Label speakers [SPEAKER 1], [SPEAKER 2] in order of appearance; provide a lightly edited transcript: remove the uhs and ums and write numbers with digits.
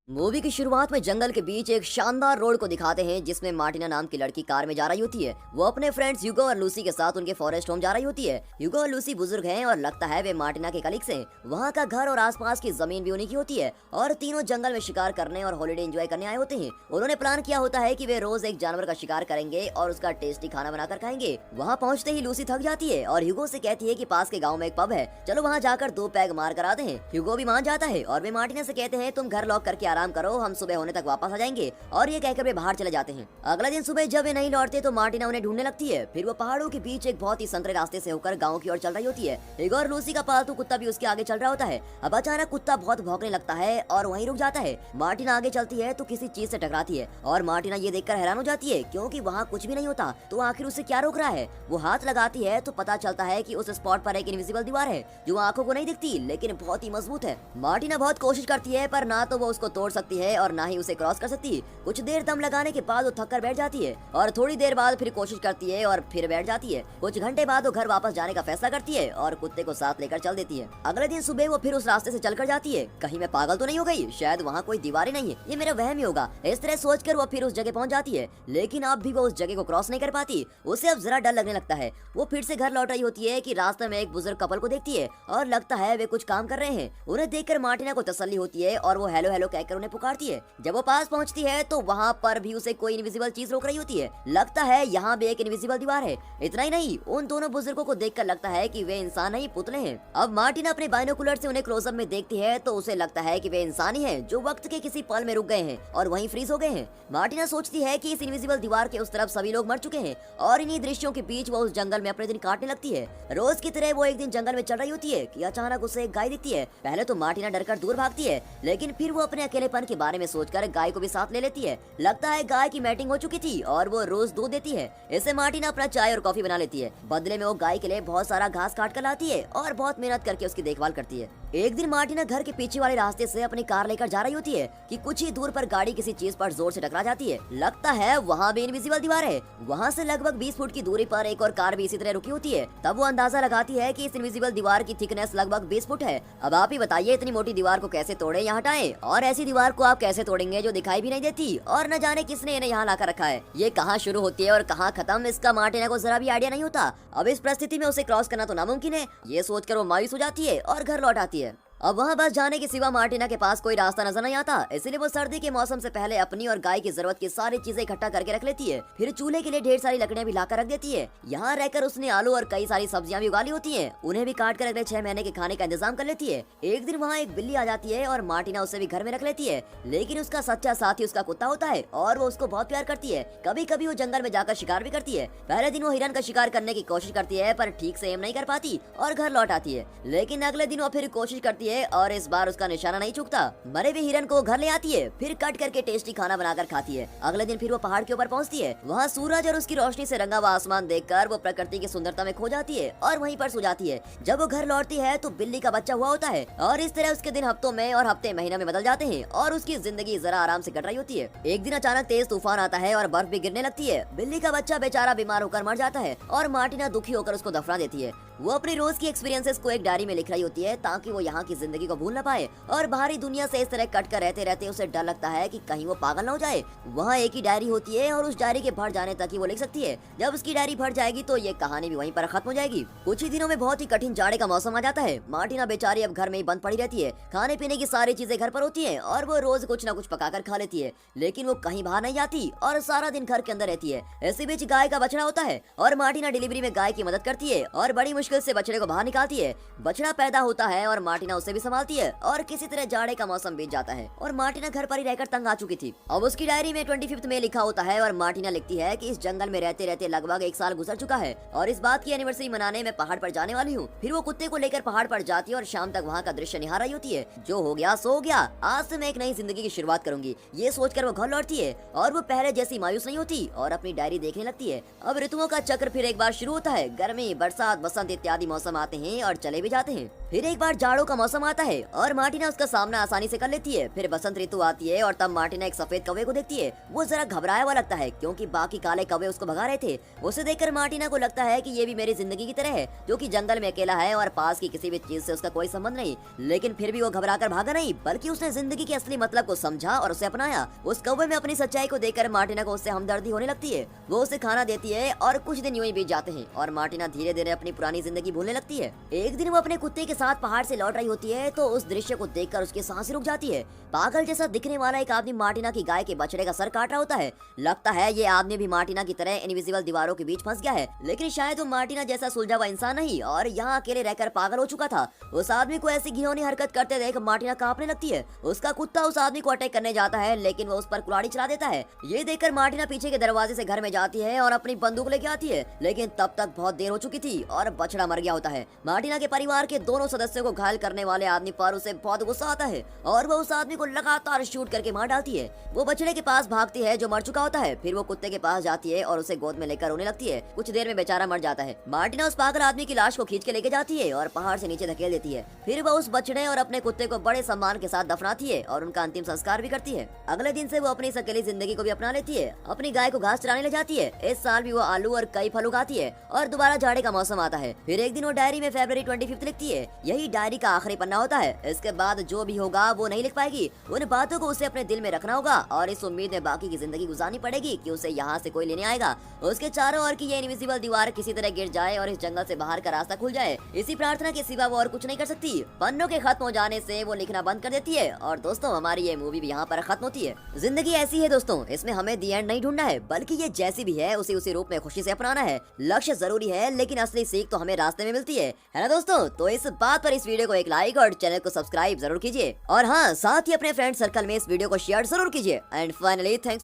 [SPEAKER 1] Movie की शुरुआत में जंगल के बीच एक शानदार रोड को दिखाते हैं जिसमें मार्टिना नाम की लड़की कार में जा रही होती है। वो अपने फ्रेंड्स ह्यूगो और लूसी के साथ उनके फॉरेस्ट होम जा रही होती है। ह्यूगो और लूसी बुजुर्ग हैं और लगता है वे मार्टिना के कलीग्स हैं। वहाँ का घर और आसपास की जमीन भी उन्हीं की होती है और तीनों जंगल में शिकार करने और हॉलिडे एंजॉय करने आए होते हैं। उन्होंने प्लान किया होता है कि वे रोज एक जानवर का शिकार करेंगे और उसका टेस्टी खाना बनाकर खाएंगे। वहाँ पहुँचते ही लूसी थक जाती है और ह्यूगो से कहती है कि पास के गाँव में एक पब है, चलो वहाँ जाकर 2 पैग मार कर आते हैं। ह्यूगो भी मान जाता है और वे मार्टिना से कहते हैं तुम घर लॉक करके आराम करो, हम सुबह होने तक वापस आ जाएंगे। और ये कहकर वे बाहर चले जाते हैं। अगले दिन सुबह जब वे नहीं लौटते तो मार्टिना उन्हें ढूंढने लगती है। फिर वो पहाड़ों के बीच एक बहुत ही संतरे रास्ते से होकर गांव की ओर चल रही होती है। ह्यूगो और लूसी का पालतू कुत्ता भी उसके आगे चल रहा होता है। अब अचानक कुत्ता बहुत भौंकने लगता है और वहीं रुक जाता है। मार्टिना आगे चलती है तो किसी चीज से टकराती है और मार्टिना ये देखकर हैरान हो जाती है क्योंकि वहाँ कुछ भी नहीं होता। तो आखिर उसे क्या रोक रहा है? वो हाथ लगाती है तो पता चलता है कि उस स्पॉट पर एक इनविजिबल दीवार है जो आंखों को नहीं दिखती लेकिन बहुत ही मजबूत है। मार्टिना बहुत कोशिश करती है पर ना तो वो उसको तोड़ सकती है और ना ही उसे क्रॉस कर सकती। कुछ देर दम लगाने के बाद वो थक कर बैठ जाती है और थोड़ी देर बाद फिर कोशिश करती है और फिर बैठ जाती है। कुछ घंटे बाद वो घर वापस जाने का फैसला करती है और कुत्ते को साथ लेकर चल देती है। अगले दिन सुबह वो फिर उस रास्ते से चलकर जाती है। कहीं मैं पागल तो नहीं हो गई? शायद वहाँ कोई दीवार ही नहीं है, ये मेरा वहम ही होगा। इस तरह सोचकर वो फिर उस जगह पहुँच जाती है लेकिन अब भी वो उस जगह को क्रॉस नहीं कर पाती। उसे अब जरा डर लगने लगता है। वो फिर से घर लौट रही होती है कि रास्ते में एक बुजुर्ग कपल को देखती है और लगता है वे कुछ काम कर रहे हैं। उन्हें देखकर मार्टिना को तसल्ली होती है और वो हेलो हेलो कहकर उन्हें पुकारती है। जब वो पास पहुँचती है तो वहाँ पर भी उसे कोई इनविजिबल चीज रोक रही होती है। लगता है यहाँ भी एक इनविजिबल दीवार है। इतना ही नहीं, उन दोनों बुजुर्गों को देखकर लगता है कि वे इंसान नहीं पुतले हैं। अब मार्टिना अपने बाइनोकुलर से उन्हें क्लोजअप में देखती है तो उसे लगता है कि वे इंसान ही हैं जो वक्त के किसी पल में रुक गए हैं और वहीं फ्रीज हो गए हैं। मार्टिना सोचती है कि इस इनविजिबल दीवार के उस तरफ सभी लोग मर चुके हैं और इन्हीं दृश्यों के बीच वो उस जंगल में अपने दिन काटने लगती है। रोज की तरह वो एक दिन जंगल में चल रही होती है कि अचानक उसे एक गाय दिखती है। पहले तो मार्टिना डरकर दूर भागती है लेकिन फिर वो अपने अकेलेपन के बारे में सोचकर गाय को भी साथ ले लेती है। लगता है गाय की मैटिंग हो चुकी थी और वो रोज दूध देती है। इससे मार्टिना अपना चाय और कॉफी बना लेती है। बदले में वो गाय के लिए बहुत सारा घास काट कर लाती है और बहुत मेहनत करके उसकी देखभाल करती है। एक दिन मार्टिना घर के पीछे वाले रास्ते से अपनी कार लेकर जा रही होती है कि कुछ ही दूर पर गाड़ी किसी चीज पर जोर से टकरा जाती है। लगता है वहाँ भी इनविजिबल दीवार है। वहाँ से लगभग 20 फुट की दूरी पर एक और कार भी इसी तरह रुकी होती है। तब वो अंदाजा लगाती है कि इस इनविजिबल दीवार की थिकनेस लगभग 20 फुट है। अब आप ही बताइए इतनी मोटी दीवार को कैसे तोड़े या हटाएं? और ऐसी दीवार को आप कैसे तोड़ेंगे जो दिखाई भी नहीं देती और न जाने किसने इन्हें यहाँ लाकर रखा है? ये कहाँ शुरू होती है और कहाँ खत्म, इसका मार्टिना को जरा भी आइडिया नहीं होता। अब इस परिस्थिति में उसे क्रॉस करना तो नामुमकिन है। ये सोचकर वो मायूस हो जाती है और घर लौट आती है। अब वहाँ बस जाने के सिवा मार्टिना के पास कोई रास्ता नजर नहीं आता, इसलिए वो सर्दी के मौसम से पहले अपनी और गाय की जरूरत की सारी चीजें इकट्ठा करके रख लेती है। फिर चूल्हे के लिए ढेर सारी लकड़ियाँ भी लाकर रख देती है। यहाँ रहकर उसने आलू और कई सारी सब्जियां भी उगा ली होती हैं। उन्हें भी काट कर अगले 6 महीने के खाने का इंतजाम कर लेती है। एक दिन वहाँ एक बिल्ली आ जाती है और मार्टिना उसे भी घर में रख लेती है लेकिन उसका सच्चा साथी उसका कुत्ता होता है और वो उसको बहुत प्यार करती है। कभी कभी वो जंगल में जाकर शिकार भी करती है। पहले दिन वो हिरन का शिकार करने की कोशिश करती है पर ठीक से एम नहीं कर पाती और घर लौट आती है। लेकिन अगले दिन वो फिर कोशिश करती है और इस बार उसका निशाना नहीं चूकता। मरे हुए हिरन को घर ले आती है, फिर कट करके टेस्टी खाना बनाकर खाती है। अगले दिन फिर वो पहाड़ के ऊपर पहुंचती है। वहाँ सूरज और उसकी रोशनी से रंगा हुआ आसमान देखकर वो प्रकृति की सुंदरता में खो जाती है और वहीं पर सो जाती है। जब वो घर लौटती है तो बिल्ली का बच्चा हुआ होता है और इस तरह उसके दिन हफ्तों में और हफ्ते महीनों में बदल जाते हैं और उसकी जिंदगी जरा आराम से कट रही होती है। एक दिन अचानक तेज तूफान आता है और बर्फ भी गिरने लगती है। बिल्ली का बच्चा बेचारा बीमार होकर मर जाता है और मार्टिना दुखी होकर उसको दफना देती है। वो अपनी रोज की एक्सपीरियंसेस को एक डायरी में लिख रही होती है ताकि वो यहाँ की जिंदगी को भूल न पाए और बाहरी दुनिया से इस तरह कट कर रहते रहते उसे डर लगता है कि कहीं वो पागल न हो जाए। वहाँ एक ही डायरी होती है और उस डायरी के भर जाने तक ही वो लिख सकती है। जब उसकी डायरी भर जाएगी तो ये कहानी भी वहीं पर खत्म हो जाएगी। कुछ ही दिनों में बहुत ही कठिन जाड़े का मौसम आ जाता है। मार्टिना बेचारी अब घर में ही बंद पड़ी रहती है। खाने पीने की सारी चीजें घर पर होती है और वो रोज कुछ न कुछ पकाकर खा लेती है लेकिन वो कहीं बाहर नहीं जाती और सारा दिन घर के अंदर रहती है। इसी बीच गाय का बछड़ा होता है और मार्टिना डिलीवरी में गाय की मदद करती है और बड़ी मुश्किल से बछड़े को बाहर निकालती है। बछड़ा पैदा होता है और मार्टिना उसे भी संभालती है और किसी तरह जाड़े का मौसम बीत जाता है और मार्टिना घर पर ही रहकर तंग आ चुकी थी। अब उसकी डायरी में 25 में लिखा होता है और मार्टिना लिखती है कि इस जंगल में रहते रहते लगभग 1 साल गुजर चुका है और इस बात की एनिवर्सरी मनाने में पहाड़ पर जाने वाली हूँ। फिर वो कुत्ते को लेकर पहाड़ पर जाती है और शाम तक वहाँ का दृश्य निहार रही होती है। जो हो गया सो हो गया, आज से मैं एक नई जिंदगी की शुरुआत करूंगी, ये सोचकर वो घर लौटती है और वो पहले जैसी मायूस नहीं होती और अपनी डायरी देखने लगती है। अब ऋतुओं का चक्र फिर एक बार शुरू होता है। गर्मी, बरसात, बसंत इत्यादि मौसम आते हैं और चले भी जाते हैं। फिर एक बार जाड़ों का मौसम आता है और मार्टिना उसका सामना आसानी से कर लेती है। फिर बसंत ऋतु आती है और तब मार्टिना एक सफेद कौवे को देखती है। वो जरा घबराया हुआ लगता है क्योंकि बाकी काले कौवे उसको भगा रहे थे। उसे देखकर मार्टिना को लगता है कि ये भी मेरी जिंदगी की तरह है, जो कि जंगल में अकेला है और पास की किसी भी चीज से उसका कोई संबंध नहीं। लेकिन फिर भी वो घबराकर भागा नहीं, बल्कि उसने जिंदगी के असली मतलब को समझा और उसे अपनाया। उस कौवे में अपनी सच्चाई को देखकर मार्टिना को उससे हमदर्दी होने लगती है। वो उसे खाना देती है और कुछ दिन यूं ही बीत जाते हैं और मार्टिना धीरे धीरे अपनी पुरानी जिंदगी भूलने लगती है। एक दिन वो अपने कुत्ते के साथ पहाड़ से लौट रही होती है तो उस दृश्य को देखकर उसकी सांसें रुक जाती है। पागल जैसा दिखने वाला एक आदमी मार्टिना की गाय के बछड़े का सर काट रहा होता है। लगता है ये आदमी भी मार्टिना की तरह इनविजिबल दीवारों के बीच फंस गया है, लेकिन शायद वो मार्टिना जैसा सुलझा हुआ इंसान नहीं और यहाँ अकेले रहकर पागल हो चुका था। उस आदमी को ऐसी घिनौनी हरकत करते देख मार्टिना कांपने लगती है। उसका कुत्ता उस आदमी को अटैक करने जाता है, लेकिन वो उस पर कुल्हाड़ी चला देता है। ये देखकर मार्टिना पीछे के दरवाजे से घर में जाती है और अपनी बंदूक लेके आती है, लेकिन तब तक बहुत देर हो चुकी थी और बछड़ा मर गया होता है। मार्टिना के परिवार के दोनों सदस्यों को घायल करने वाले आदमी पर उसे बहुत गुस्सा आता है और वो उस आदमी को लगातार शूट करके मार डालती है। वो बछड़े के पास भागती है जो मर चुका होता है। फिर वो कुत्ते के पास जाती है और उसे गोद में लेकर रोने लगती है। कुछ देर में बेचारा मर जाता है। मार्टिना उस पागल आदमी की लाश को खींच के लेके जाती है और पहाड़ से नीचे धकेल देती है। फिर वो उस बछड़े और अपने कुत्ते को बड़े सम्मान के साथ दफनाती है और उनका अंतिम संस्कार भी करती है। अगले दिन से वो अपनी इस अकेली जिंदगी को भी अपना लेती है। अपनी गाय को घास चराने ले जाती है। इस साल भी वो आलू और कई फल उगाती है और दोबारा जाड़े का मौसम आता है। फिर एक दिन वो डायरी में फरवरी 25 लिखती है। यही डायरी का आखिरी पन्ना होता है। इसके बाद जो भी होगा वो नहीं लिख पाएगी। उन बातों को उसे अपने दिल में रखना होगा और इस उम्मीद में बाकी की जिंदगी गुजारनी पड़ेगी कि उसे यहाँ से कोई लेने आएगा। उसके चारों ओर की ये इनविजिबल दीवार किसी तरह गिर जाए और इस जंगल से बाहर का रास्ता खुल जाए। इसी प्रार्थना के सिवा वो और कुछ नहीं कर सकती। पन्नों के खत्म हो जाने से वो लिखना बंद कर देती है और दोस्तों हमारी ये मूवी भी यहाँ पर खत्म होती है। जिंदगी ऐसी है दोस्तों, इसमें हमें दी एंड नहीं ढूंढना है, बल्कि ये जैसी भी है उसी रूप में खुशी से अपनाना है। लक्ष्य जरूरी है लेकिन असली सीख तो हमें रास्ते में मिलती है ना दोस्तों। तो इस बात पर इस वीडियो को एक लाइक और चैनल को सब्सक्राइब जरूर कीजिए और हाँ, साथ ही अपने फ्रेंड सर्कल में इस वीडियो को शेयर जरूर कीजिए। And finally thanks.